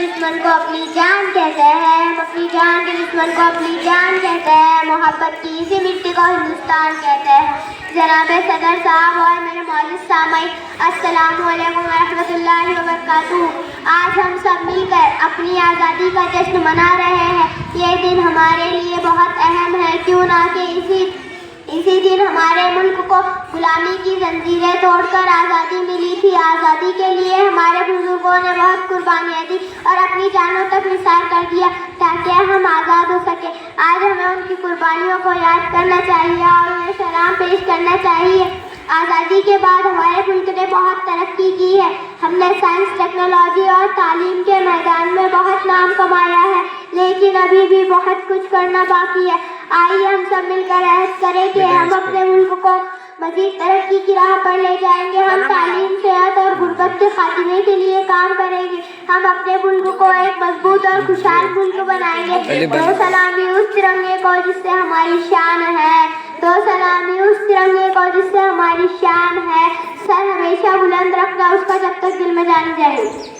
دشمن کو اپنی جان کہتے ہیں، ہم اپنی جان کے دشمن کو اپنی جان کہتے ہیں، محبت کی اسی مٹی کو ہندوستان کہتے ہیں۔ جناب صدر صاحب اور میرے معزز سامعین، السلام علیکم ورحمۃ اللہ وبرکاتہ۔ آج ہم سب مل کر اپنی آزادی کا جشن منا رہے ہیں۔ یہ دن ہمارے لیے بہت اہم ہے، کیوں نہ کہ اسی دن ہمارے ملک کو غلامی کی زنجیریں توڑ کر آزادی ملی تھی۔ آزادی کے لیے ہمارے بزرگوں نے بہت قربانیاں دی اور اپنی جانوں تک نثار کر دیا تاکہ ہم آزاد ہو سکیں۔ آج ہمیں ان کی قربانیوں کو یاد کرنا چاہیے اور انہیں سلام پیش کرنا چاہیے۔ آزادی کے بعد ہمارے ملک نے بہت ترقی کی ہے۔ ہم نے سائنس، ٹیکنالوجی اور تعلیم کے میدان میں بہت نام کمایا ہے، لیکن ابھی بھی بہت کچھ کرنا باقی ہے۔ آئیے ہم سب مل کر عہد کریں کہ ہم اپنے ملک کو مزید ترقی کی راہ پر لے جائیں گے۔ ہم تعلیم، صحت اور غربت کے خاتمے کے لیے کام کریں گے۔ ہم اپنے ملک کو ایک مضبوط اور خوشحال ملک بنائیں گے۔ دو سلامی اس ترنگے کو جس سے ہماری شان ہے، دو سلامی اس ترنگے کو جس سے ہماری شان ہے۔ سر ہمیشہ بلند رکھنا اس کا جب تک دل میں جان جائے۔